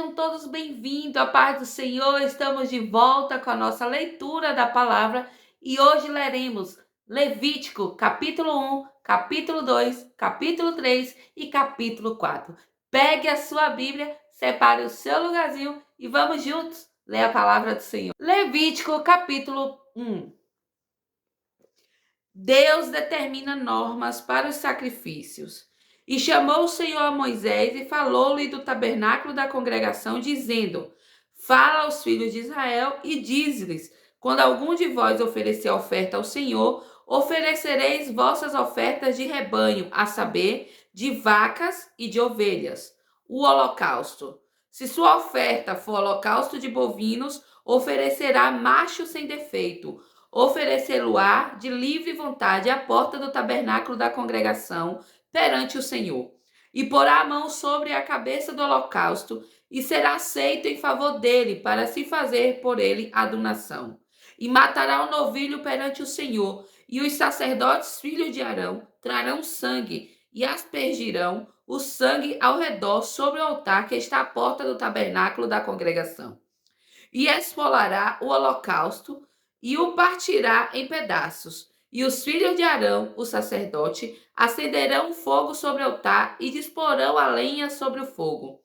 sejam todos bem-vindos. A paz do Senhor. Estamos de volta com a nossa leitura da palavra e hoje leremos Levítico, capítulo 1, capítulo 2, capítulo 3 e capítulo 4. Pegue a sua Bíblia, separe o seu lugarzinho e vamos juntos ler a palavra do Senhor. Levítico, capítulo 1. Deus determina normas para os sacrifícios. E chamou o Senhor a Moisés e falou-lhe do tabernáculo da congregação, dizendo: Fala aos filhos de Israel e diz-lhes: Quando algum de vós oferecer oferta ao Senhor, oferecereis vossas ofertas de rebanho, a saber, de vacas e de ovelhas. O holocausto. Se sua oferta for holocausto de bovinos, oferecerá macho sem defeito. Oferecê-lo-á de livre vontade à porta do tabernáculo da congregação perante o Senhor. E porá a mão sobre a cabeça do holocausto, e será aceito em favor dele, para se fazer por ele adunação. E matará o novilho perante o Senhor, e os sacerdotes, filhos de Arão, trarão sangue, e aspergirão o sangue ao redor sobre o altar que está à porta do tabernáculo da congregação. E esfolará o holocausto, e o partirá em pedaços. E os filhos de Arão, o sacerdote, acenderão fogo sobre o altar e disporão a lenha sobre o fogo.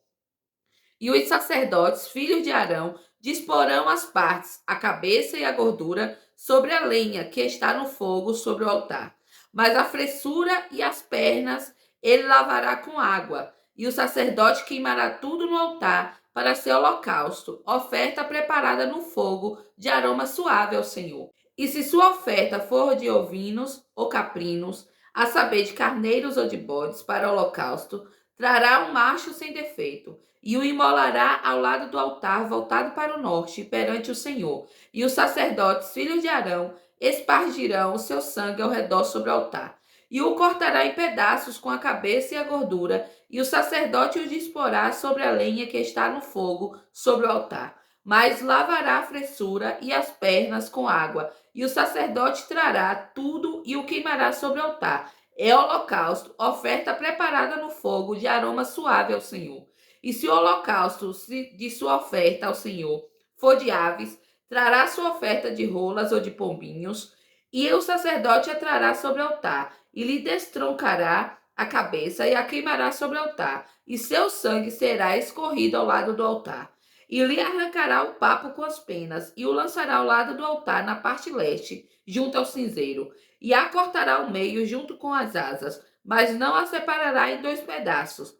E os sacerdotes, filhos de Arão, disporão as partes, a cabeça e a gordura, sobre a lenha que está no fogo sobre o altar. Mas a fressura e as pernas ele lavará com água, e o sacerdote queimará tudo no altar para ser holocausto, oferta preparada no fogo de aroma suave ao Senhor. E se sua oferta for de ovinos ou caprinos, a saber, de carneiros ou de bodes para holocausto, trará um macho sem defeito, e o imolará ao lado do altar, voltado para o norte, perante o Senhor. E os sacerdotes, filhos de Arão, espargirão o seu sangue ao redor sobre o altar. E o cortará em pedaços com a cabeça e a gordura, e o sacerdote o disporá sobre a lenha que está no fogo, sobre o altar. Mas lavará a fressura e as pernas com água, e o sacerdote trará tudo e o queimará sobre o altar. É holocausto, oferta preparada no fogo de aroma suave ao Senhor. E se o holocausto de sua oferta ao Senhor for de aves, trará sua oferta de rolas ou de pombinhos, e o sacerdote a trará sobre o altar, e lhe destroncará a cabeça e a queimará sobre o altar, e seu sangue será escorrido ao lado do altar. E lhe arrancará o papo com as penas, e o lançará ao lado do altar na parte leste, junto ao cinzeiro, e a cortará ao meio junto com as asas, mas não a separará em 2 pedaços.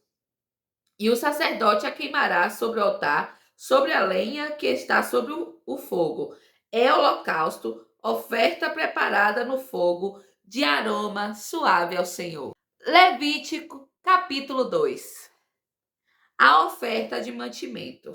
E o sacerdote a queimará sobre o altar, sobre a lenha que está sobre o fogo. É holocausto, oferta preparada no fogo, de aroma suave ao Senhor. Levítico, capítulo 2. A oferta de mantimento.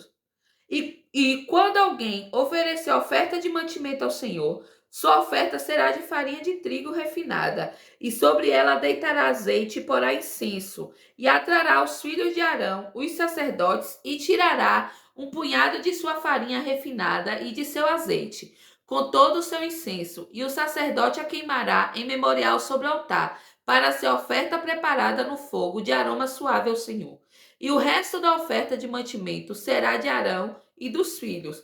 E quando alguém oferecer oferta de mantimento ao Senhor, sua oferta será de farinha de trigo refinada, e sobre ela deitará azeite e porá incenso, e atrará os filhos de Arão, os sacerdotes, e tirará um punhado de sua farinha refinada e de seu azeite, com todo o seu incenso, e o sacerdote a queimará em memorial sobre o altar, para ser oferta preparada no fogo de aroma suave ao Senhor. E o resto da oferta de mantimento será de Arão e dos filhos.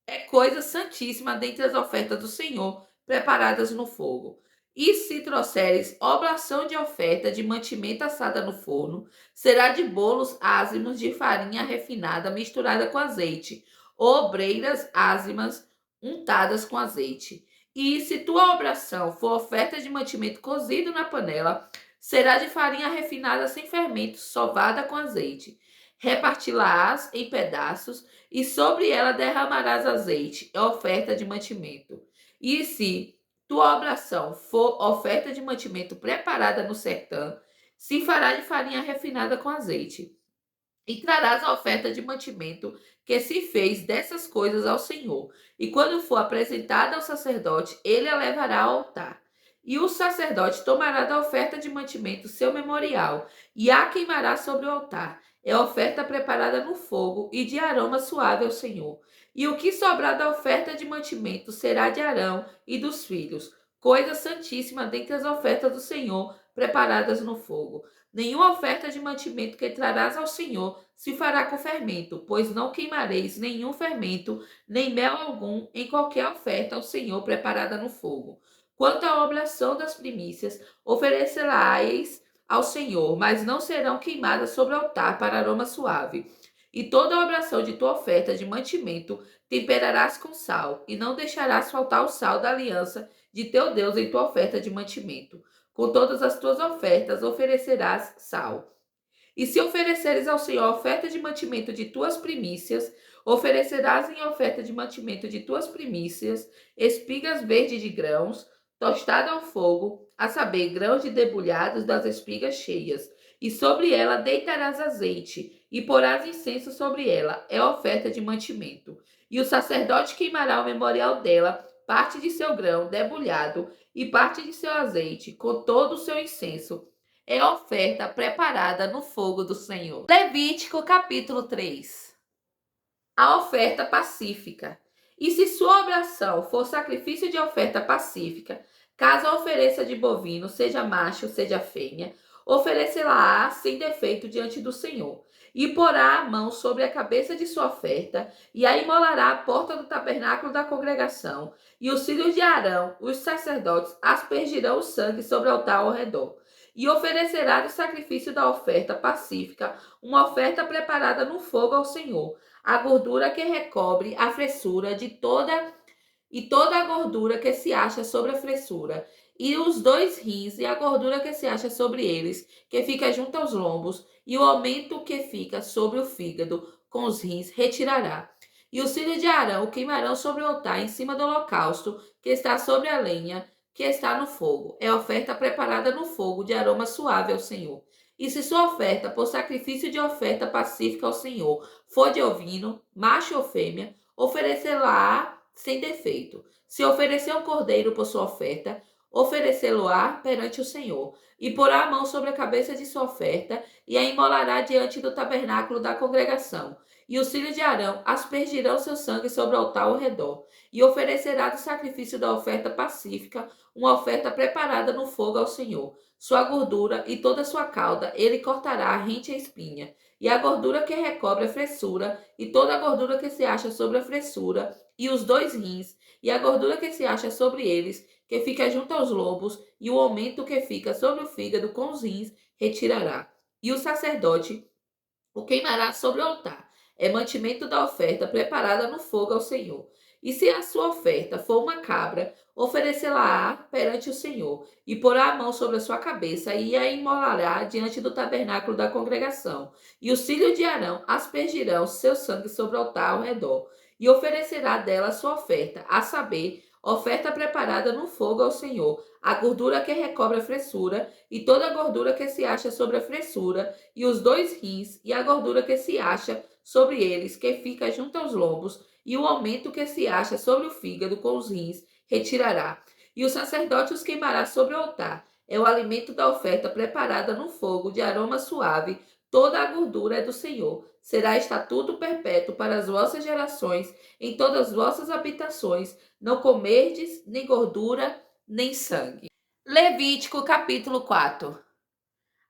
É coisa santíssima dentre as ofertas do Senhor, preparadas no fogo. E se trouxeres oblação de oferta de mantimento assada no forno, será de bolos ázimos de farinha refinada misturada com azeite, ou obreiras ázimas untadas com azeite. E se tua oblação for oferta de mantimento cozido na panela, será de farinha refinada sem fermento, sovada com azeite. Reparti-la-ás em pedaços, e sobre ela derramarás azeite, é oferta de mantimento. E se tua oblação for oferta de mantimento preparada no sertão, se fará de farinha refinada com azeite. E trarás a oferta de mantimento que se fez dessas coisas ao Senhor. E quando for apresentada ao sacerdote, ele a levará ao altar. E o sacerdote tomará da oferta de mantimento seu memorial, e a queimará sobre o altar. É oferta preparada no fogo e de aroma suave ao Senhor. E o que sobrar da oferta de mantimento será de Arão e dos filhos, coisa santíssima dentre as ofertas do Senhor preparadas no fogo. Nenhuma oferta de mantimento que trarás ao Senhor se fará com fermento, pois não queimareis nenhum fermento, nem mel algum em qualquer oferta ao Senhor preparada no fogo. Quanto à oblação das primícias, oferecerás ao Senhor, mas não serão queimadas sobre o altar para aroma suave. E toda a oblação de tua oferta de mantimento temperarás com sal, e não deixarás faltar o sal da aliança de teu Deus em tua oferta de mantimento. Com todas as tuas ofertas oferecerás sal. E se ofereceres ao Senhor oferta de mantimento de tuas primícias, oferecerás em oferta de mantimento de tuas primícias espigas verdes de grãos, tostada ao fogo, a saber, grãos de debulhados das espigas cheias. E sobre ela deitarás azeite, e porás incenso sobre ela, é oferta de mantimento. E o sacerdote queimará o memorial dela, parte de seu grão debulhado, e parte de seu azeite, com todo o seu incenso, é oferta preparada no fogo do Senhor. Levítico capítulo 3. A oferta pacífica. E se sua oblação for sacrifício de oferta pacífica, caso a ofereça de bovino, seja macho, seja fêmea, oferecê-la-á sem defeito diante do Senhor, e porá a mão sobre a cabeça de sua oferta, e a imolará à porta do tabernáculo da congregação, e os filhos de Arão, os sacerdotes, aspergirão o sangue sobre o altar ao redor. E oferecerá do sacrifício da oferta pacífica uma oferta preparada no fogo ao Senhor, a gordura que recobre a fressura de toda a gordura que se acha sobre a fressura, e os dois rins e a gordura que se acha sobre eles, que fica junto aos lombos, e o aumento que fica sobre o fígado com os rins retirará. E os filhos de Arão o queimarão sobre o altar em cima do holocausto que está sobre a lenha que está no fogo. É oferta preparada no fogo de aroma suave ao Senhor. E se sua oferta por sacrifício de oferta pacífica ao Senhor for de ovino, macho ou fêmea, oferecê-la-á sem defeito. Se oferecer um cordeiro por sua oferta, oferecê-lo-á perante o Senhor. E porá a mão sobre a cabeça de sua oferta, e a imolará diante do tabernáculo da congregação. E os filhos de Arão aspergirão seu sangue sobre o altar ao redor. E oferecerá do sacrifício da oferta pacífica uma oferta preparada no fogo ao Senhor. Sua gordura e toda a sua cauda ele cortará rente a espinha, e a gordura que recobre a fressura, e toda a gordura que se acha sobre a fressura, e os dois rins, e a gordura que se acha sobre eles, que fica junto aos lombos, e o aumento que fica sobre o fígado com os rins, retirará. E o sacerdote o queimará sobre o altar. É mantimento da oferta preparada no fogo ao Senhor. E se a sua oferta for uma cabra, oferecê-la-á perante o Senhor, e porá a mão sobre a sua cabeça, e a imolará diante do tabernáculo da congregação. E os filhos de Arão aspergirão seu sangue sobre o altar ao redor, e oferecerá dela a sua oferta, a saber, oferta preparada no fogo ao Senhor, a gordura que recobre a fressura, e toda a gordura que se acha sobre a fressura, e os dois rins, e a gordura que se acha sobre eles, que fica junto aos lombos, e o aumento que se acha sobre o fígado com os rins, retirará. E o sacerdote os queimará sobre o altar. É o alimento da oferta preparada no fogo de aroma suave. Toda a gordura é do Senhor. Será estatuto perpétuo para as vossas gerações, em todas as vossas habitações. Não comerdes nem gordura, nem sangue. Levítico capítulo 4.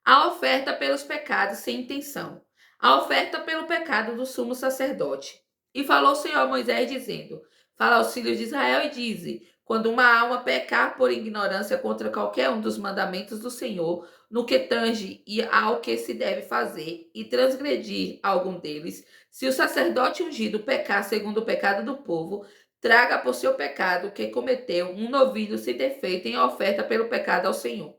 A oferta pelos pecados sem intenção. A oferta pelo pecado do sumo sacerdote. E falou o Senhor a Moisés, dizendo: Fala aos filhos de Israel e dize: quando uma alma pecar por ignorância contra qualquer um dos mandamentos do Senhor, no que tange e ao que se deve fazer, e transgredir algum deles, se o sacerdote ungido pecar segundo o pecado do povo, traga por seu pecado que cometeu um novilho sem defeito em oferta pelo pecado ao Senhor.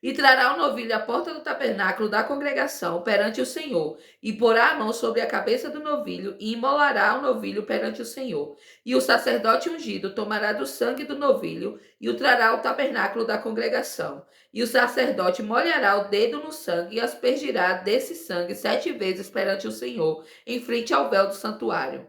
E trará o novilho à porta do tabernáculo da congregação perante o Senhor, e porá a mão sobre a cabeça do novilho, e imolará o novilho perante o Senhor. E o sacerdote ungido tomará do sangue do novilho, e o trará ao tabernáculo da congregação. E o sacerdote molhará o dedo no sangue, e aspergirá desse sangue 7 vezes perante o Senhor, em frente ao véu do santuário.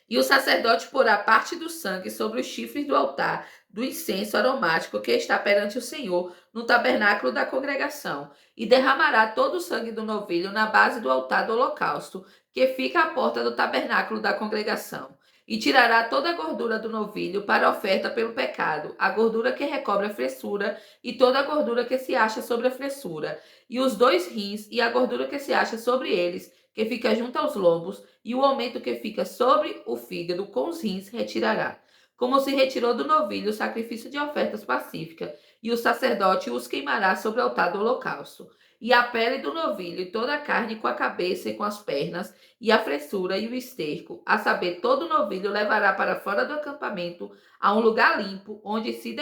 E o sacerdote porá parte do sangue sobre os chifres do altar do incenso aromático que está perante o Senhor no tabernáculo da congregação, e derramará todo o sangue do novilho na base do altar do holocausto, que fica à porta do tabernáculo da congregação. E tirará toda a gordura do novilho para oferta pelo pecado, a gordura que recobre a fressura e toda a gordura que se acha sobre a fressura, e os 2 rins e a gordura que se acha sobre eles, que fica junto aos lombos, e o aumento que fica sobre o fígado com os rins retirará. Como se retirou do novilho o sacrifício de ofertas pacíficas, e o sacerdote os queimará sobre o altar do holocausto. E a pele do novilho e toda a carne com a cabeça e com as pernas, e a fressura e o esterco, a saber, todo novilho levará para fora do acampamento a um lugar limpo, onde se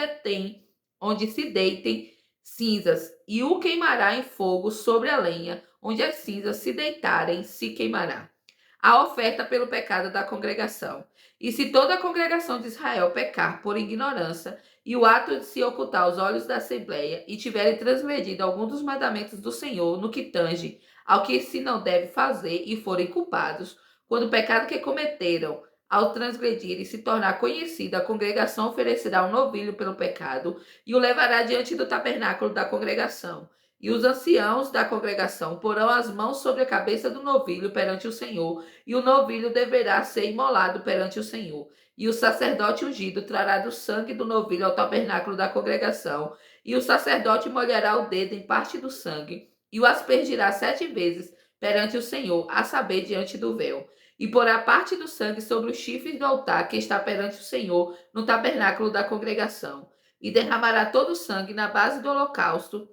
deitem cinzas, e o queimará em fogo sobre a lenha, onde as cinzas se deitarem, se queimará. A oferta pelo pecado da congregação. E se toda a congregação de Israel pecar por ignorância, e o ato de se ocultar aos olhos da Assembleia, e tiverem transgredido algum dos mandamentos do Senhor no que tange ao que se não deve fazer, e forem culpados, quando o pecado que cometeram ao transgredir e se tornar conhecido, a congregação oferecerá um novilho pelo pecado, e o levará diante do tabernáculo da congregação. E os anciãos da congregação porão as mãos sobre a cabeça do novilho perante o Senhor, e o novilho deverá ser imolado perante o Senhor. E o sacerdote ungido trará do sangue do novilho ao tabernáculo da congregação, e o sacerdote molhará o dedo em parte do sangue, e o aspergirá 7 vezes perante o Senhor, a saber, diante do véu. E porá parte do sangue sobre os chifres do altar que está perante o Senhor, no tabernáculo da congregação. E derramará todo o sangue na base do holocausto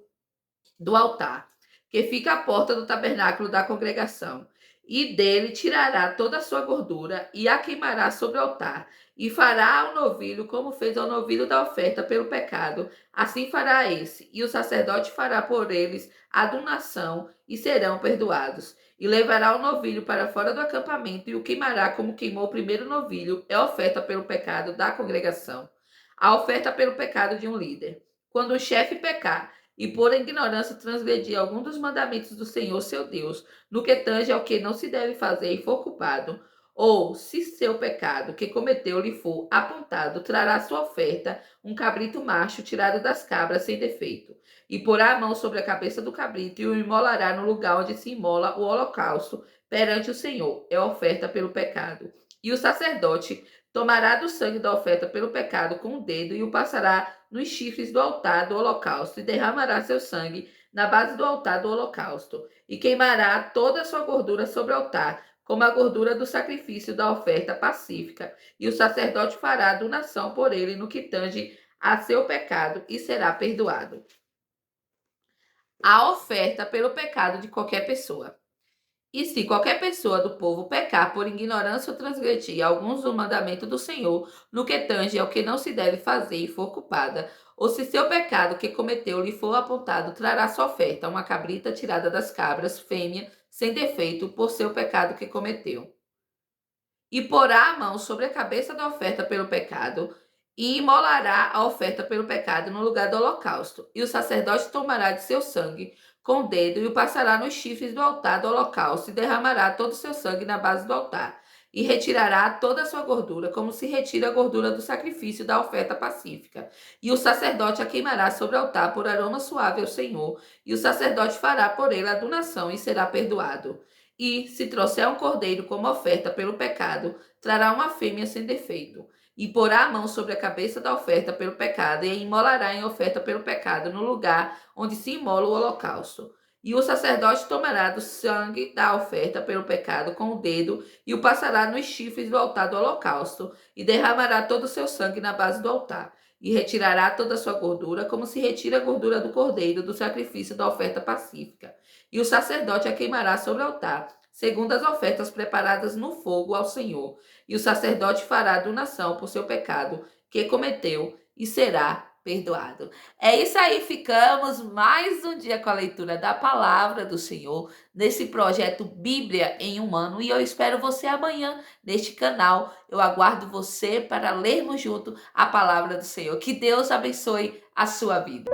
do altar, que fica à porta do tabernáculo da congregação. E dele tirará toda a sua gordura e a queimará sobre o altar. E fará ao novilho como fez ao novilho da oferta pelo pecado. Assim fará esse. E o sacerdote fará por eles a donação e serão perdoados. E levará o novilho para fora do acampamento e o queimará como queimou o primeiro novilho. É oferta pelo pecado da congregação. A oferta pelo pecado de um líder. Quando o chefe pecar e por ignorância transgredir algum dos mandamentos do Senhor seu Deus, no que tange ao que não se deve fazer e for culpado, ou se seu pecado que cometeu lhe for apontado, trará sua oferta um cabrito macho tirado das cabras sem defeito, e porá a mão sobre a cabeça do cabrito e o imolará no lugar onde se imola o holocausto perante o Senhor, é oferta pelo pecado. E o sacerdote tomará do sangue da oferta pelo pecado com o dedo e o passará nos chifres do altar do holocausto, e derramará seu sangue na base do altar do holocausto, e queimará toda a sua gordura sobre o altar, como a gordura do sacrifício da oferta pacífica, e o sacerdote fará donação por ele no que tange a seu pecado, e será perdoado. A oferta pelo pecado de qualquer pessoa. E se qualquer pessoa do povo pecar por ignorância ou transgredir alguns do mandamento do Senhor, no que tange ao que não se deve fazer e for culpada, ou se seu pecado que cometeu lhe for apontado, trará sua oferta, uma cabrita tirada das cabras, fêmea, sem defeito, por seu pecado que cometeu. E porá a mão sobre a cabeça da oferta pelo pecado, e imolará a oferta pelo pecado no lugar do holocausto. E o sacerdote tomará de seu sangue com o dedo e o passará nos chifres do altar do holocausto, e derramará todo o seu sangue na base do altar. E retirará toda a sua gordura, como se retira a gordura do sacrifício da oferta pacífica. E o sacerdote a queimará sobre o altar por aroma suave ao Senhor. E o sacerdote fará por ele a donação e será perdoado. E, se trouxer um cordeiro como oferta pelo pecado, trará uma fêmea sem defeito. E porá a mão sobre a cabeça da oferta pelo pecado, e a imolará em oferta pelo pecado no lugar onde se imola o holocausto. E o sacerdote tomará do sangue da oferta pelo pecado com o dedo, e o passará nos chifres do altar do holocausto, e derramará todo o seu sangue na base do altar. E retirará toda a sua gordura, como se retira a gordura do cordeiro do sacrifício da oferta pacífica. E o sacerdote a queimará sobre o altar, segundo as ofertas preparadas no fogo ao Senhor. E o sacerdote fará donação por seu pecado que cometeu e será perdoado. É isso aí, ficamos mais um dia com a leitura da palavra do Senhor nesse projeto Bíblia em um ano, e eu espero você amanhã neste canal. Eu aguardo você para lermos junto a palavra do Senhor. Que Deus abençoe a sua vida.